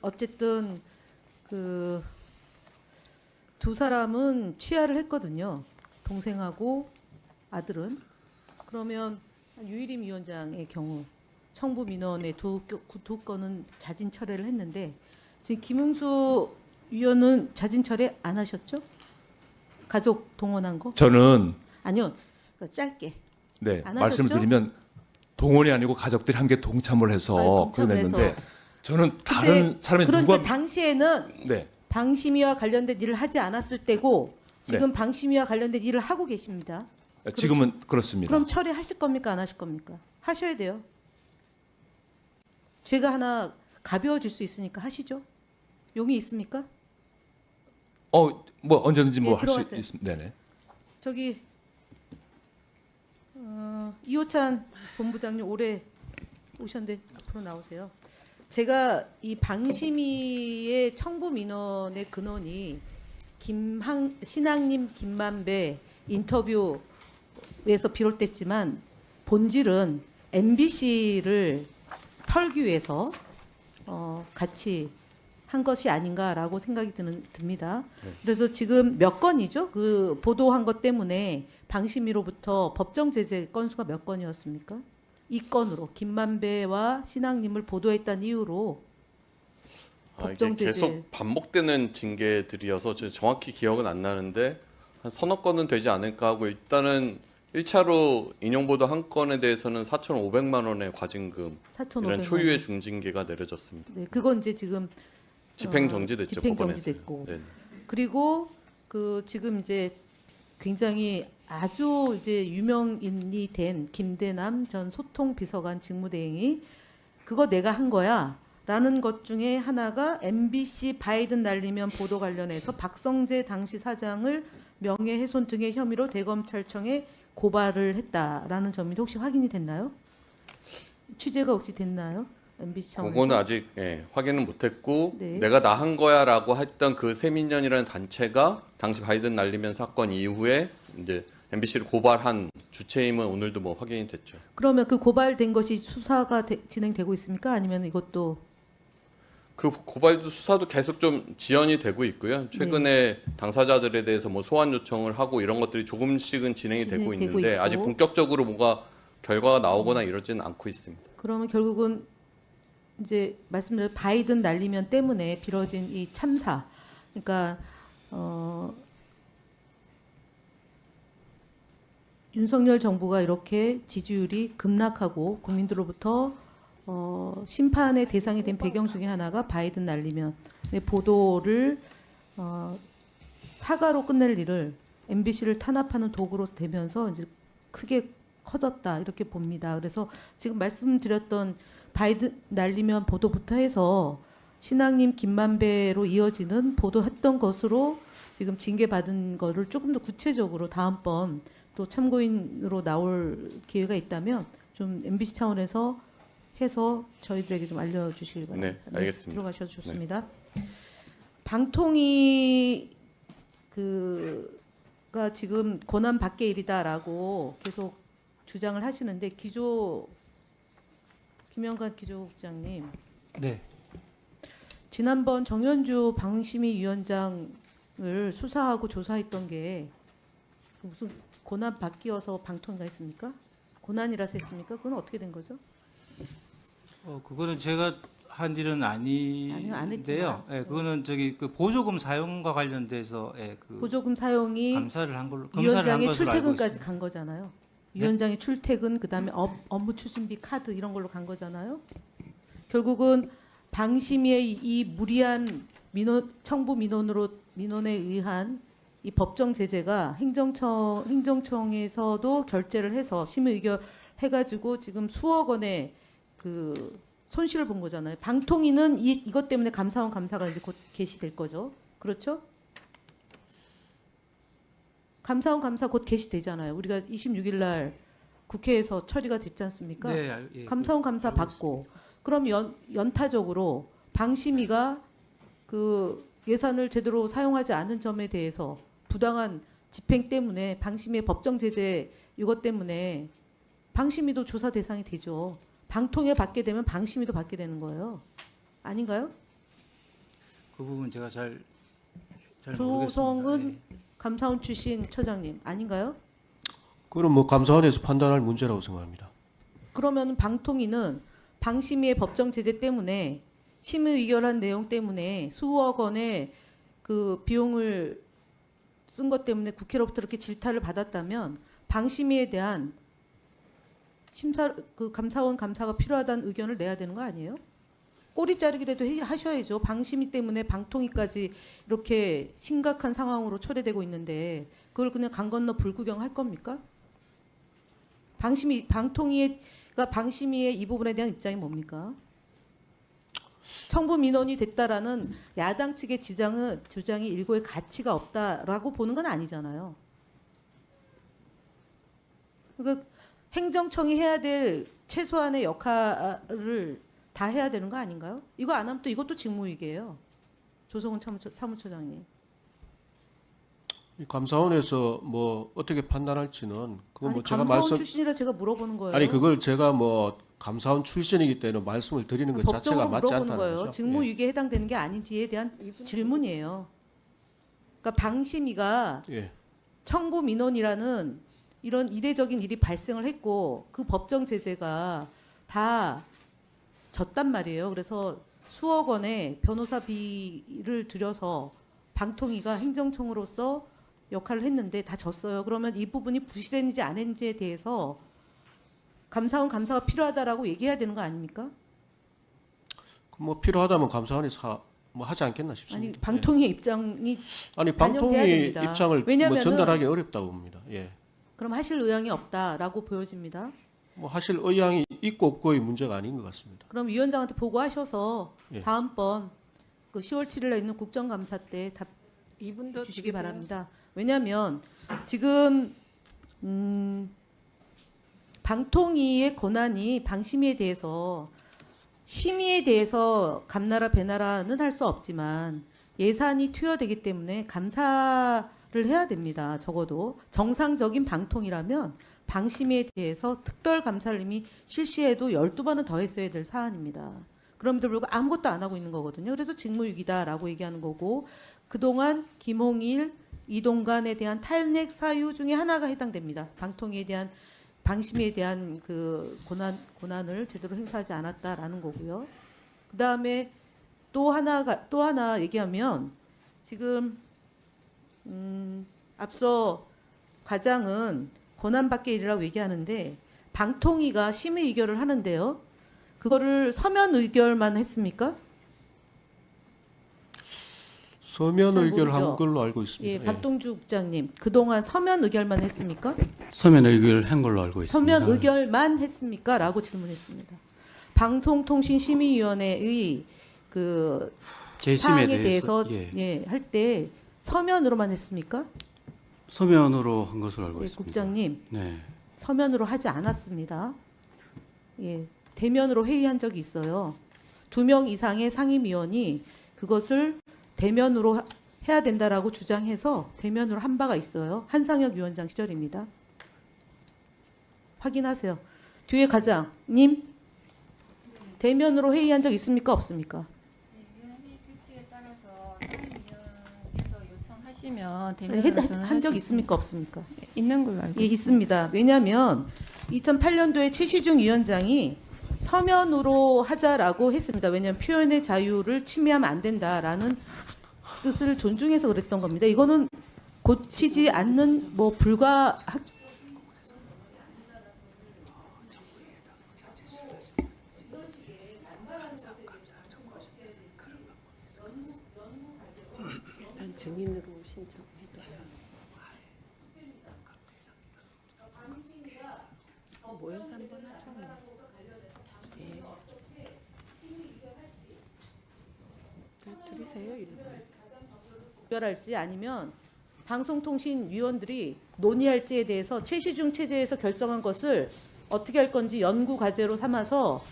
어쨌든 그 두 사람은 취하를 했거든요. 동생하고 아들은. 그러면 유일임 위원장의 경우 청부 민원의 두 건은 자진 철회를 했는데 지금 김웅수 위원은 자진 철회 안 하셨죠? 가족 동원한 거? 저는 아니요. 그러니까 짧게. 네, 안 말씀을 하셨죠? 드리면 동원이 아니고 가족들이 함께 동참을 해서 동참을 해서. 그랬는데 저는 다른 사람이 그런데 누가 당시에는 네, 방심위와 관련된 일을 하지 않았을 때고 지금 방심위와 관련된 일을 하고 계십니다. 지금은 그렇습니다. 그럼 처리하실 겁니까? 안 하실 겁니까? 하셔야 돼요. 죄가 하나 가벼워질 수 있으니까 하시죠. 용이 있습니까? 뭐 언제든지 뭐 예, 할 수 들어가세요. 있습니다. 네네. 저기 이호찬 본부장님 올해 오셨는데 앞으로 나오세요. 제가 이 방심위의 청부 민원의 근원이 신앙님 김만배 인터뷰에서 비롯됐지만 본질은 MBC를 털기 위해서 같이 한 것이 아닌가라고 생각이 듭니다. 그래서 지금 몇 건이죠? 그 보도한 것 때문에 방심위로부터 법정 제재 건수가 몇 건이었습니까? 이 건으로 김만배와 신앙님을 보도했다는 이유로 법정 이게 제재. 계속 반복되는 징계들이어서 저 정확히 기억은 안 나는데 한 서너 건은 되지 않을까 하고 일단은 1차로 인용보도 한 건에 대해서는 4,500만 원의 과징금 4,500만 이런 원. 초유의 중징계가 내려졌습니다. 네, 그건 이제 지금 집행 정지됐죠. 집행 법원에서. 정지됐고. 네. 그리고 그 지금 이제 굉장히 아주 이제 유명인이 된 김대남 전 소통비서관 직무대행이 그거 내가 한 거야라는 것 중에 하나가 MBC 바이든 날리면 보도 관련해서 박성재 당시 사장을 명예훼손 등의 혐의로 대검찰청에 고발을 했다라는 점인데 혹시 확인이 됐나요? 취재가 혹시 됐나요? MBC 차원에서? 그거는 아직 확인은 못했고 네. 내가 나 한 거야라고 했던 그 세민연이라는 단체가 당시 바이든 날리면 사건 이후에 이제 MBC를 고발한 주체임은 오늘도 뭐 확인이 됐죠. 그러면 그 고발된 것이 수사가 진행되고 있습니까? 아니면 이것도 그 고발도 수사도 계속 좀 지연이 되고 있고요. 최근에 당사자들에 대해서 뭐 소환 요청을 하고 이런 것들이 조금씩은 진행이 되고 진행되고 있는데 있고. 아직 본격적으로 뭐가 결과가 나오거나 이러지는 않고 있습니다. 그러면 결국은 이제 말씀드린 바이든 날리면 때문에 벌어진 이 참사, 그러니까 윤석열 정부가 이렇게 지지율이 급락하고 국민들로부터 심판의 대상이 된 배경 중에 하나가 바이든 날리면 보도를 사과로 끝낼 일을 MBC를 탄압하는 도구로 되면서 이제 크게 커졌다 이렇게 봅니다. 그래서 지금 말씀드렸던 바이든 날리면 보도부터 해서 신앙님 김만배로 이어지는 보도했던 것으로 지금 징계받은 거를 조금 더 구체적으로 다음번 또 참고인으로 나올 기회가 있다면 좀 MBC 차원에서 해서 저희들에게 좀 알려주시길 바랍니다. 네, 알겠습니다. 들어가셔도 좋습니다. 방통위 그가 지금 권한 밖의 일이다라고 계속 주장을 하시는데 김영관 기조국장님, 네. 지난번 정현주 방심위 위원장을 수사하고 조사했던 게 무슨 고난 바뀌어서 방통위가 했습니까? 고난이라서 했습니까? 그건 어떻게 된 거죠? 그거는 제가 한 일은 아니요, 안 아닌데요. 했지만. 예, 그거는 저기 그 보조금 사용과 관련돼서 그 보조금 사용이 감사를 한 걸로 검사를 한 위원장의 것으로 알고 출퇴근까지 있습니다. 간 거잖아요. 네? 위원장의 출퇴근 그다음에 업무 추진비 카드 이런 걸로 간 거잖아요. 결국은 방심위의 이 무리한 청부 민원에 의한 이 법정 제재가 행정청에서도 결재를 해서 심의 의결해가지고 지금 수억 원의 그 손실을 본 거잖아요. 방통위는 이것 때문에 감사원 감사가 이제 곧 개시될 거죠. 그렇죠? 감사원 감사 곧 개시되잖아요. 우리가 26일 날 국회에서 처리가 됐지 않습니까? 네, 예, 감사원 감사 알고 받고 그럼 연타적으로 방심위가 그 예산을 제대로 사용하지 않은 점에 대해서 부당한 집행 때문에 방심위의 법정 제재 이것 때문에 방심위도 조사 대상이 되죠. 방통위에 받게 되면 방심위도 받게 되는 거예요. 아닌가요? 그 부분 제가 잘 조성은 모르겠습니다. 감사원 출신 처장님 아닌가요? 그럼 뭐 감사원에서 판단할 문제라고 생각합니다. 그러면 방통위는 방심위의 법정 제재 때문에 심의 의결한 내용 때문에 수억 원의 그 비용을 쓴 것 때문에 국회로부터 이렇게 질타를 받았다면 방심위에 대한 감사원 감사가 필요하다는 의견을 내야 되는 거 아니에요? 꼬리 자르기라도 하셔야죠. 방심위 때문에 방통위까지 이렇게 심각한 상황으로 초래되고 있는데 그걸 그냥 강 건너 불구경할 겁니까? 방통위가 방심위의 이 부분에 대한 입장이 뭡니까? 청부 민원이 됐다라는 야당 측의 주장이 일고의 가치가 없다라고 보는 건 아니잖아요. 그러니까 행정청이 해야 될 최소한의 역할을 다 해야 되는 거 아닌가요? 이거 안 하면 또 이것도 직무유기예요. 조성은 사무처장님. 이 감사원에서 뭐 어떻게 판단할지는 그거 아니 뭐 제가 감사원 말씀 출신이라 제가 물어보는 거예요. 아니 그걸 제가 뭐 감사원 출신이기 때문에 말씀을 드리는 것 자체가 법적으로 맞지 물어보는 않다는 거예요. 거죠. 예. 직무유기에 해당되는 게 아닌지에 대한 질문이에요. 그러니까 방심위가 예. 청부 민원이라는 이런 이례적인 일이 발생을 했고 그 법정 제재가 다 졌단 말이에요. 그래서 수억 원의 변호사비를 들여서 방통위가 행정청으로서 역할을 했는데 다 졌어요. 그러면 이 부분이 부실했는지 안 했는지에 대해서 감사원 감사가 필요하다라고 얘기해야 되는 거 아닙니까? 뭐 필요하다면 감사원이 뭐 하지 않겠나 아니 싶습니다. 방통위의 입장이 예. 아니 반영돼야 방통위 됩니다. 입장을 뭐 왜냐면은 전달하기 어렵다고 봅니다. 예. 그럼 하실 의향이 없다라고 보여집니다. 뭐 하실 의향이 있고 없고의 문제가 아닌 것 같습니다. 그럼 위원장한테 보고하셔서 예. 다음번 그 10월 7일에 있는 국정감사 때 답 이분도 주시기 바랍니다. 왜냐하면 지금 방통위의 권한이 방심위에 대해서 심의에 대해서 감나라 배나라는 할 수 없지만 예산이 투여되기 때문에 감사를 해야 됩니다. 적어도 정상적인 방통이라면 방심위에 대해서 특별 감사를 이미 실시해도 12번은 더 했어야 될 사안입니다. 그럼에도 불구하고 아무것도 안 하고 있는 거거든요. 그래서 직무유기다라고 얘기하는 거고 그동안 김홍일, 이동관에 대한 탄핵 사유 중에 하나가 해당됩니다. 방통위에 대한 방심위에 대한 그 고난을 제대로 행사하지 않았다라는 거고요. 그다음에 또 하나 얘기하면 지금 앞서 과장은 권한 밖의 일이라고 얘기하는데 방통위가 심의 의결을 하는데요. 그거를 서면 의결만 했습니까? 서면 잘 의결을 한 모르죠. 걸로 알고 있습니다. 예, 박동주 국장님 그동안 서면 의결만 했습니까? 서면 의결을 한 걸로 알고 있습니다. 서면 의결만 했습니까? 라고 질문했습니다. 방송통신심의위원회의 그 재심에 사항에 대해서 예, 할 때 서면으로만 했습니까? 서면으로 한 것으로 알고 예, 있습니다. 국장님 네. 서면으로 하지 않았습니다. 예, 대면으로 회의한 적이 있어요. 2명 이상의 상임위원이 그것을 대면으로 해야 된다라고 주장해서 대면으로 한 바가 있어요. 한상혁 위원장 시절입니다. 확인하세요. 뒤에 과장님 대면으로 회의한 적 있습니까? 없습니까? 위원회 규칙에 따라서 상임위원께서 요청하시면 대면으로서는 한 적 있습니까? 없습니까? 있는 걸로 알고 예, 있습니다. 왜냐하면 2008년도에 최시중 위원장이 서면으로 하자라고 했습니다. 왜냐하면 표현의 자유를 침해하면 안 된다라는 뜻을 존중해서 그랬던 겁니다. 이거는 고치지 않는 뭐 일단 증인으로 신청해도 모여서 한번 하죠. 예. 들으세요 이런 거. 결할지 아니면 방송통신위원들이 논의할지에 대해서 최시중 체제에서 결정한 것을 어떻게 할 건지 연구 과제로 삼아서